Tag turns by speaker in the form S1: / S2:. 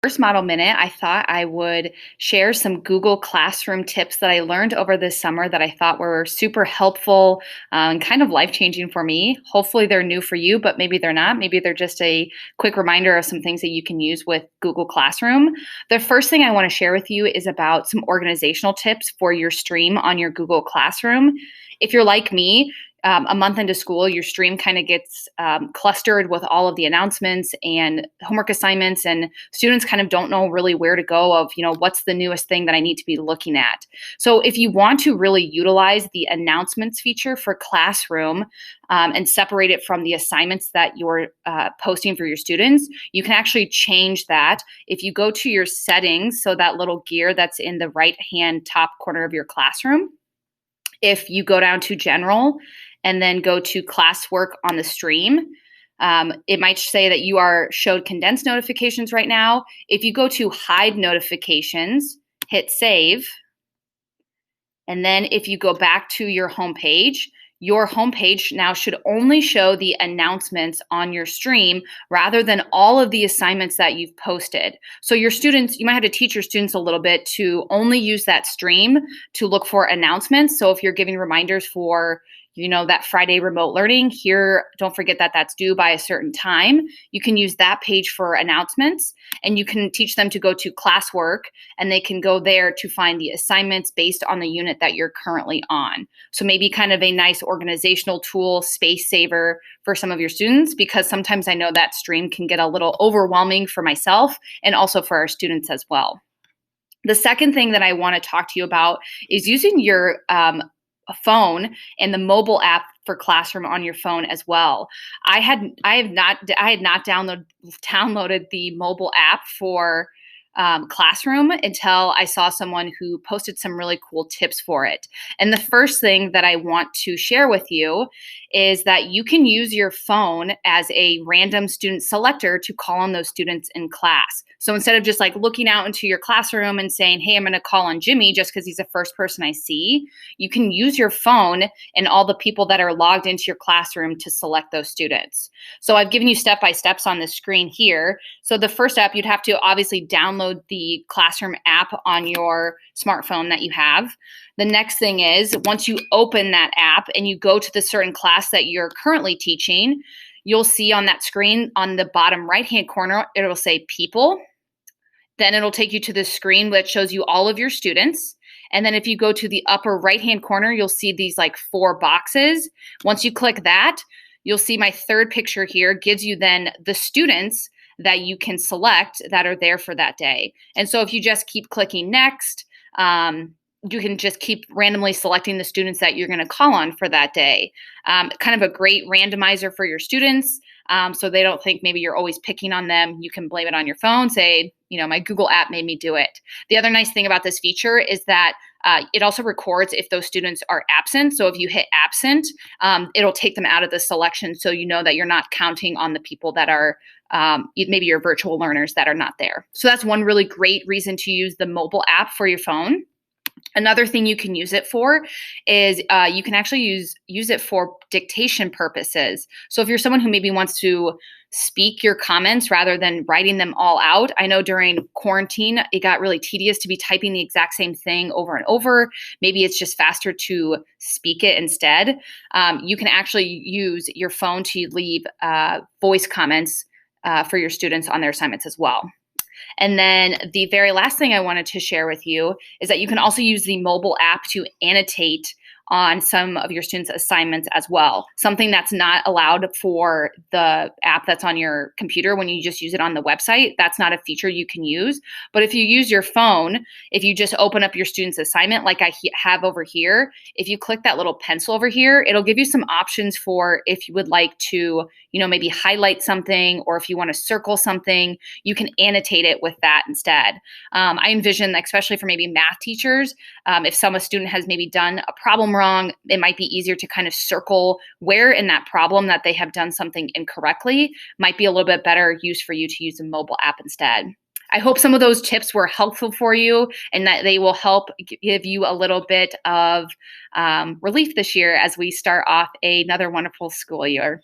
S1: First Model Minute, I thought I would share some Google Classroom tips that I learned over this summer that I thought were super helpful and kind of life changing for me. Hopefully, they're new for you, but maybe they're not. Maybe they're just a quick reminder of some things that you can use with Google Classroom. The first thing I want to share with you is about some organizational tips for your stream on your Google Classroom. If you're like me, a month into school, your stream kind of gets clustered with all of the announcements and homework assignments, and students kind of don't know really where to go of, what's the newest thing that I need to be looking at. So if you want to really utilize the announcements feature for Classroom and separate it from the assignments that you're posting for your students, you can actually change that. If you go to your settings, so that little gear that's in the right-hand top corner of your classroom, if you go down to General and then go to Classwork on the stream, it might say that you are showed condensed notifications right now. If you go to Hide Notifications, hit Save, and then if you go back to your homepage now should only show the announcements on your stream rather than all of the assignments that you've posted. So your students, you might have to teach your students a little bit to only use that stream to look for announcements. So if you're giving reminders for that Friday remote learning here, don't forget that that's due by a certain time. You can use that page for announcements, and you can teach them to go to Classwork, and they can go there to find the assignments based on the unit that you're currently on. So maybe kind of a nice organizational tool, space saver for some of your students, because sometimes I know that stream can get a little overwhelming for myself and also for our students as well. The second thing that I want to talk to you about is using your phone and the mobile app for Classroom on your phone as well. I had not downloaded the mobile app for Classroom until I saw someone who posted some really cool tips for it. And the first thing that I want to share with you is that you can use your phone as a random student selector to call on those students in class. So instead of just like looking out into your classroom and saying, hey, I'm going to call on Jimmy just because he's the first person I see, you can use your phone and all the people that are logged into your classroom to select those students. So I've given you step-by-steps on the screen here. So the first step, you'd have to obviously download the Classroom app on your smartphone that you have. The next thing is, once you open that app and you go to the certain class that you're currently teaching, you'll see on that screen on the bottom right-hand corner, it'll say People. Then it'll take you to the screen that shows you all of your students. And then if you go to the upper right-hand corner, you'll see these like 4 boxes. Once you click that, you'll see my third picture here gives you then the students that you can select that are there for that day. And so if you just keep clicking next, you can just keep randomly selecting the students that you're going to call on for that day. Kind of a great randomizer for your students, so they don't think maybe you're always picking on them. You can blame it on your phone, say, my Google app made me do it. The other nice thing about this feature is that it also records if those students are absent. So if you hit absent, it'll take them out of the selection, so you know that you're not counting on the people that are maybe your virtual learners that are not there. So that's one really great reason to use the mobile app for your phone. Another thing you can use it for is you can actually use it for dictation purposes. So if you're someone who maybe wants to speak your comments rather than writing them all out, I know during quarantine, it got really tedious to be typing the exact same thing over and over. Maybe it's just faster to speak it instead. You can actually use your phone to leave voice comments for your students on their assignments as well. And then the very last thing I wanted to share with you is that you can also use the mobile app to annotate on some of your students' assignments as well. Something that's not allowed for the app that's on your computer when you just use it on the website. That's not a feature you can use. But if you use your phone, if you just open up your student's assignment like I have over here, if you click that little pencil over here, it'll give you some options for if you would like to, maybe highlight something, or if you want to circle something, you can annotate it with that instead. I envision, especially for maybe math teachers, if a student has maybe done a problem wrong, it might be easier to kind of circle where in that problem that they have done something incorrectly. Might be a little bit better use for you to use a mobile app instead. I hope some of those tips were helpful for you and that they will help give you a little bit of relief this year as we start off another wonderful school year.